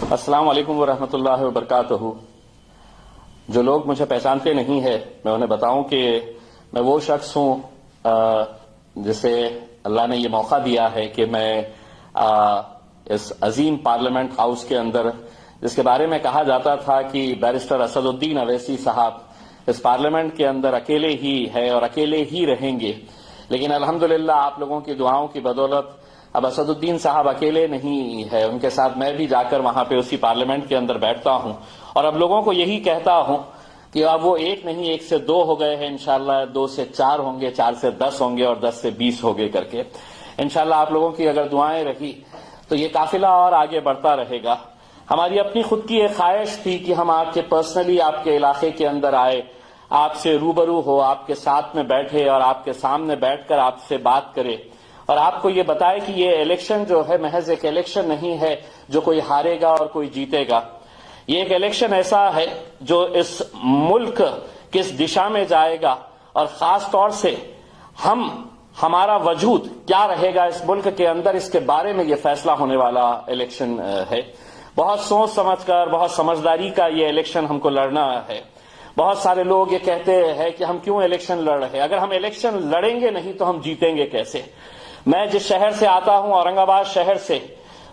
अस्सलाम वालेकुम वरहमतुल्लाहि वबरकातुहू। जो लोग मुझे पहचानते नहीं है, मैं उन्हें बताऊं कि मैं वो शख्स हूं जिसे अल्लाह ने ये मौका दिया है कि मैं इस अजीम पार्लियामेंट हाउस के अंदर, जिसके बारे में कहा जाता था कि बैरिस्टर असदुद्दीन अवैसी साहब इस पार्लियामेंट के अंदर अकेले ही है और अकेले ही रहेंगे, लेकिन अल्हम्दुलिल्लाह आप लोगों की दुआओं की बदौलत अब असदुद्दीन साहब अकेले नहीं है, उनके साथ मैं भी जाकर वहां पे उसी पार्लियामेंट के अंदर बैठता हूं और अब लोगों को यही कहता हूं कि अब वो एक नहीं, 1 से 2 हो गए हैं, इंशाल्लाह 2 से 4 होंगे, 4 से 10 होंगे और 10 से 20 होंगे करके। इंशाल्लाह आप लोगों की अगर दुआएं रही तो ये काफिला और आगे बढ़ता रहेगा। हमारी अपनी खुद की एक ख्वाहिश थी कि हम आपके पर्सनली आपके इलाके के अंदर आए, आपसे रूबरू हो, आपके साथ में बैठे और आपके सामने बैठकर आपसे बात करे और आपको ये बताए कि ये इलेक्शन जो है महज एक इलेक्शन नहीं है जो कोई हारेगा और कोई जीतेगा। ये एक इलेक्शन ऐसा है जो इस मुल्क किस दिशा में जाएगा और खास तौर से हमारा वजूद क्या रहेगा इस मुल्क के अंदर, इसके बारे में ये फैसला होने वाला इलेक्शन है। बहुत सोच समझकर, बहुत समझदारी का ये इलेक्शन हमको लड़ना है। बहुत सारे लोग ये कहते हैं कि हम क्यों इलेक्शन लड़ रहे हैं, अगर हम इलेक्शन लड़ेंगे नहीं तो हम जीतेंगे कैसे। मैं जिस शहर से आता हूं, औरंगाबाद शहर से,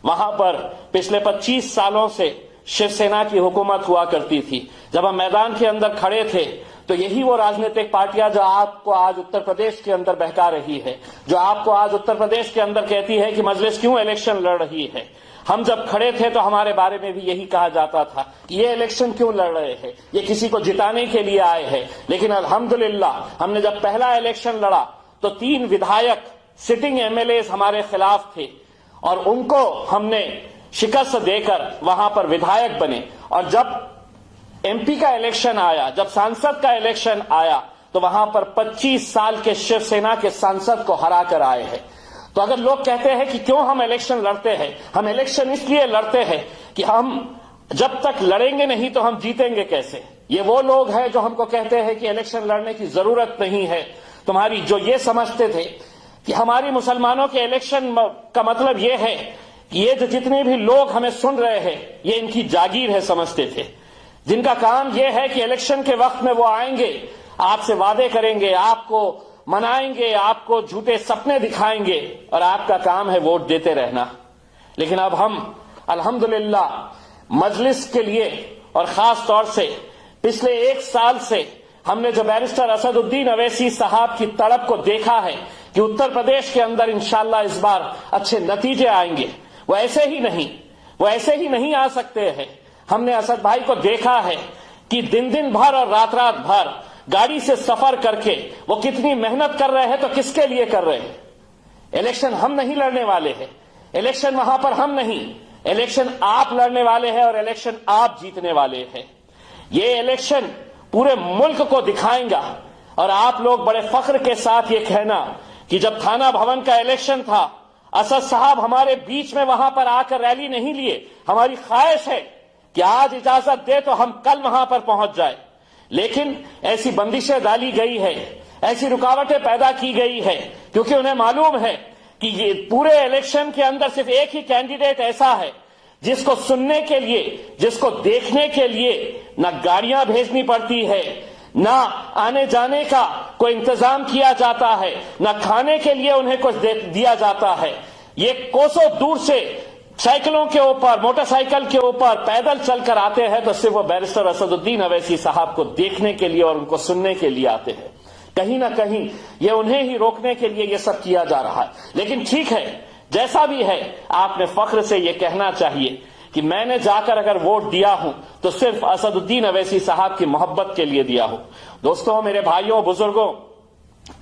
वहां पर पिछले 25 सालों से शिवसेना की हुकूमत हुआ करती थी। जब हम मैदान के अंदर खड़े थे तो यही वो राजनीतिक पार्टियां जो आपको आज उत्तर प्रदेश के अंदर बहका रही है, जो आपको आज उत्तर प्रदेश के अंदर कहती है कि मजलिस क्यों इलेक्शन लड़ रही है। हम जब खड़े थे तो हमारे बारे में भी यही कहा जाता था कि ये इलेक्शन क्यों लड़ रहे हैं, ये किसी को जिताने के लिए आए हैं। लेकिन अल्हम्दुलिल्लाह हमने जब पहला इलेक्शन लड़ा तो 3 विधायक सिटिंग एमएलए हमारे खिलाफ थे और उनको हमने शिकस्त देकर वहां पर विधायक बने। और जब एमपी का इलेक्शन आया, जब सांसद का इलेक्शन आया, तो वहां पर 25 साल के शिवसेना के सांसद को हरा कर आए हैं। तो अगर लोग कहते हैं कि क्यों हम इलेक्शन लड़ते हैं, हम इलेक्शन इसलिए लड़ते हैं कि हम जब तक लड़ेंगे नहीं तो हम जीतेंगे कैसे। ये वो लोग हैं जो हमको कहते हैं कि इलेक्शन लड़ने की जरूरत नहीं है। तुम्हारी जो ये समझते थे कि हमारी मुसलमानों के इलेक्शन का मतलब ये है कि ये जो जितने भी लोग हमें सुन रहे हैं ये इनकी जागीर है समझते थे, जिनका काम ये है कि इलेक्शन के वक्त में वो आएंगे, आपसे वादे करेंगे, आपको मनाएंगे, आपको झूठे सपने दिखाएंगे और आपका काम है वोट देते रहना। लेकिन अब हम अल्हम्दुलिल्लाह मजलिस के लिए और खास तौर से पिछले 1 साल से हमने जो बैरिस्टर असदुद्दीन अवैसी साहब की तड़प को देखा है कि उत्तर प्रदेश के अंदर इंशाल्लाह इस बार अच्छे नतीजे आएंगे, वो ऐसे ही नहीं आ सकते हैं। हमने असद भाई को देखा है कि दिन दिन भर और रात रात भर गाड़ी से सफर करके वो कितनी मेहनत कर रहे हैं, तो किसके लिए कर रहे हैं। इलेक्शन हम नहीं लड़ने वाले हैं, इलेक्शन वहां पर हम नहीं, इलेक्शन आप लड़ने वाले हैं और इलेक्शन आप जीतने वाले हैं। ये इलेक्शन पूरे मुल्क को दिखाएगा और आप लोग बड़े फख्र के साथ ये कहना कि जब थाना भवन का इलेक्शन था, असद साहब हमारे बीच में वहां पर आकर रैली नहीं लिए। हमारी ख्वाहिश है कि आज इजाजत दे तो हम कल वहां पर पहुंच जाए, लेकिन ऐसी बंदिशें डाली गई है, ऐसी रुकावटें पैदा की गई है, क्योंकि उन्हें मालूम है कि ये पूरे इलेक्शन के अंदर सिर्फ एक ही कैंडिडेट ऐसा है जिसको सुनने के लिए, जिसको देखने के लिए ना गाड़ियां भेजनी पड़ती है, ना आने जाने का कोई इंतजाम किया जाता है, ना खाने के लिए उन्हें कुछ दिया जाता है। ये कोसों दूर से साइकिलों के ऊपर, मोटरसाइकिल के ऊपर पैदल चलकर आते हैं तो सिर्फ वो बैरिस्टर असदुद्दीन अवैसी साहब को देखने के लिए और उनको सुनने के लिए आते हैं। कहीं ना कहीं ये उन्हें ही रोकने के लिए ये सब किया जा रहा है। लेकिन ठीक है, जैसा भी है, आपने फख्र से ये कहना चाहिए कि मैंने जाकर अगर वोट दिया हूं तो सिर्फ असदुद्दीन अवैसी साहब की मोहब्बत के लिए दिया हूं। दोस्तों, मेरे भाइयों, बुजुर्गों,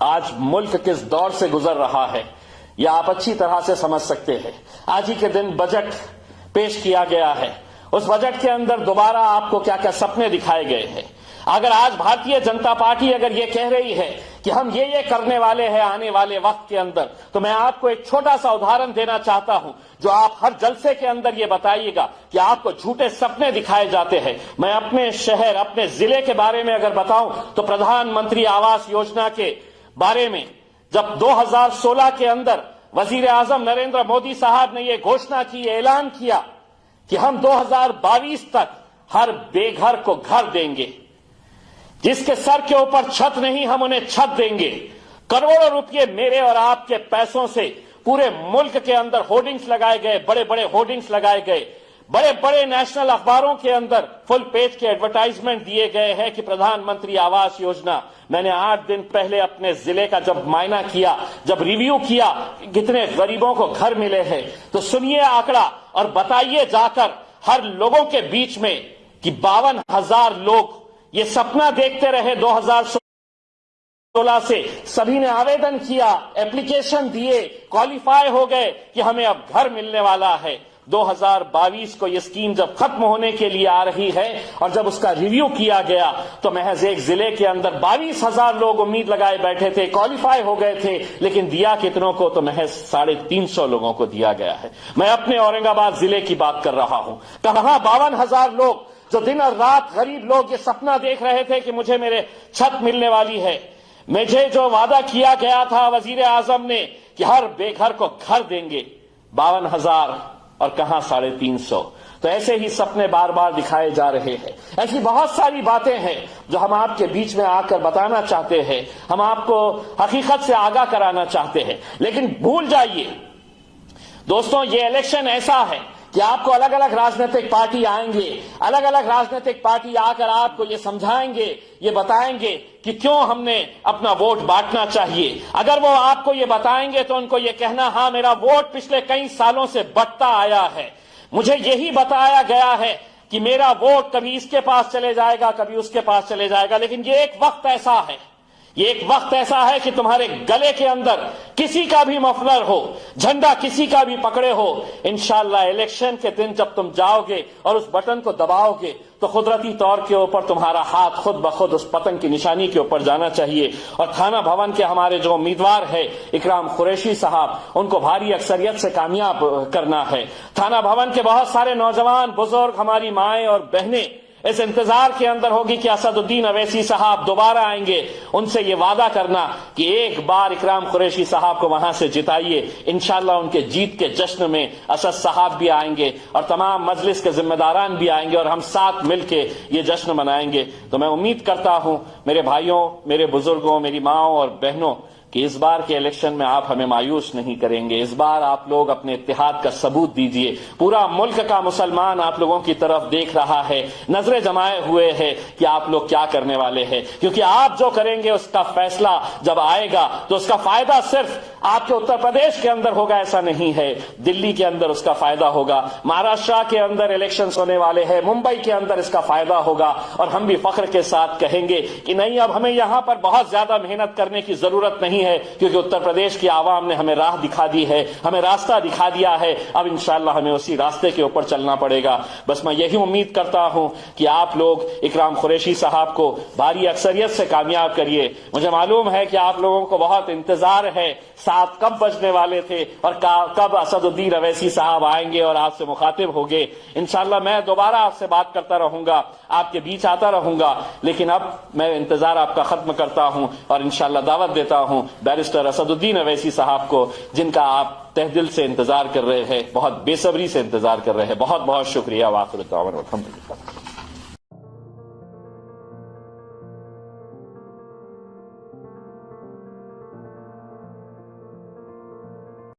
आज मुल्क किस दौर से गुजर रहा है यह आप अच्छी तरह से समझ सकते हैं। आज ही के दिन बजट पेश किया गया है, उस बजट के अंदर दोबारा आपको क्या क्या सपने दिखाए गए हैं। अगर आज भारतीय जनता पार्टी अगर ये कह रही है कि हम ये करने वाले हैं आने वाले वक्त के अंदर, तो मैं आपको एक छोटा सा उदाहरण देना चाहता हूं जो आप हर जलसे के अंदर ये बताइएगा कि आपको झूठे सपने दिखाए जाते हैं। मैं अपने शहर, अपने जिले के बारे में अगर बताऊं तो प्रधानमंत्री आवास योजना के बारे में जब 2016 के अंदर वजीर आजम नरेंद्र मोदी साहब ने यह घोषणा की, ऐलान किया कि हम 2022 तक हर बेघर को घर देंगे, जिसके सर के ऊपर छत नहीं हम उन्हें छत देंगे। करोड़ों रुपए मेरे और आपके पैसों से पूरे मुल्क के अंदर होर्डिंग्स लगाए गए, बड़े बड़े होर्डिंग्स लगाए गए, बड़े बड़े नेशनल अखबारों के अंदर फुल पेज के एडवर्टाइजमेंट दिए गए हैं कि प्रधानमंत्री आवास योजना। मैंने 8 दिन पहले अपने जिले का जब मायना किया, जब रिव्यू किया कितने गरीबों को घर मिले हैं, तो सुनिए आंकड़ा और बताइए जाकर हर लोगों के बीच में कि 52,000 लोग ये सपना देखते रहे 2016 से, सभी ने आवेदन किया, एप्लीकेशन दिए, क्वालिफाई हो गए कि हमें अब घर मिलने वाला है। 2022 को यह स्कीम जब खत्म होने के लिए आ रही है और जब उसका रिव्यू किया गया तो महज एक जिले के अंदर 22,000 लोग उम्मीद लगाए बैठे थे, क्वालिफाई हो गए थे, लेकिन दिया कितनों को? तो महज 350 लोगों को दिया गया है। मैं अपने औरंगाबाद जिले की बात कर रहा हूं। कहां 52,000 लोग जो दिन और रात गरीब लोग ये सपना देख रहे थे कि मुझे मेरे छत मिलने वाली है, मुझे जो वादा किया गया था वजीर आजम ने कि हर बेघर को घर देंगे, 52,000 और कहां 350। तो ऐसे ही सपने बार बार दिखाए जा रहे हैं। ऐसी बहुत सारी बातें हैं जो हम आपके बीच में आकर बताना चाहते हैं, हम आपको हकीकत से आगाह कराना चाहते हैं। लेकिन भूल जाइए दोस्तों, ये इलेक्शन ऐसा है कि आपको अलग अलग राजनीतिक पार्टी आएंगे, अलग अलग राजनीतिक पार्टी आकर आपको ये समझाएंगे, ये बताएंगे कि क्यों हमने अपना वोट बांटना चाहिए। अगर वो आपको ये बताएंगे तो उनको ये कहना, हां मेरा वोट पिछले कई सालों से बढ़ता आया है, मुझे यही बताया गया है कि मेरा वोट कभी इसके पास चले जाएगा, कभी उसके पास चले जाएगा। लेकिन ये एक वक्त ऐसा है, ये एक वक्त ऐसा है कि तुम्हारे गले के अंदर किसी का भी मफलर हो, झंडा किसी का भी पकड़े हो, इंशाअल्लाह इलेक्शन के दिन जब तुम जाओगे और उस बटन को दबाओगे तो कुदरती तौर के ऊपर तुम्हारा हाथ खुद ब खुद उस पतंग की निशानी के ऊपर जाना चाहिए। और थाना भवन के हमारे जो उम्मीदवार है इकराम कुरैशी साहब, उनको भारी अक्सरियत से कामयाब करना है। थाना भवन के बहुत सारे नौजवान बुजुर्ग, हमारी माएं और बहनें इस इंतजार के अंदर होगी कि असदुद्दीन अवैसी साहब दोबारा आएंगे। उनसे ये वादा करना कि एक बार इकराम कुरैशी साहब को वहां से जिताइए, इंशाअल्लाह उनके जीत के जश्न में असद साहब भी आएंगे और तमाम मजलिस के जिम्मेदारान भी आएंगे और हम साथ मिलके ये जश्न मनाएंगे। तो मैं उम्मीद करता हूं मेरे भाइयों, मेरे बुजुर्गों, मेरी माओ और बहनों कि इस बार के इलेक्शन में आप हमें मायूस नहीं करेंगे। इस बार आप लोग अपने इत्तेहाद का सबूत दीजिए। पूरा मुल्क का मुसलमान आप लोगों की तरफ देख रहा है, नजरें जमाए हुए है कि आप लोग क्या करने वाले हैं, क्योंकि आप जो करेंगे उसका फैसला जब आएगा तो उसका फायदा सिर्फ आपके उत्तर प्रदेश के अंदर होगा, ऐसा नहीं है, दिल्ली के अंदर उसका फायदा होगा, महाराष्ट्र के अंदर इलेक्शंस होने वाले हैं, मुंबई के अंदर इसका फायदा होगा। और हम भी फख्र के साथ कहेंगे कि नहीं, अब हमें यहां पर बहुत ज्यादा मेहनत करने की जरूरत नहीं है, क्योंकि उत्तर प्रदेश की आवाम ने हमें राह दिखा दी है, हमें रास्ता दिखा दिया है। अब इंशाअल्लाह हमें उसी रास्ते के ऊपर चलना पड़ेगा। बस मैं यही उम्मीद करता हूं कि आप लोग इकराम कुरैशी साहब को भारी अक्सरियत से कामयाब करिए। मुझे मालूम है कि आप लोगों को बहुत इंतजार है 7 कब बजने वाले थे और कब असदुद्दीन अवैसी साहब आएंगे और आपसे मुखातिब होंगे। इंशाअल्लाह मैं दोबारा आपसे बात करता रहूंगा, आपके बीच आता रहूंगा, लेकिन अब मैं इंतजार आपका खत्म करता हूं और इंशाअल्लाह दावत देता हूं बैरिस्टर असदुद्दीन अवैसी साहब को, जिनका आप तहे दिल से इंतजार कर रहे हैं, बहुत बेसब्री से इंतजार कर रहे हैं। बहुत बहुत शुक्रिया। वाखिर दावत अल्हम्दुलिल्लाह।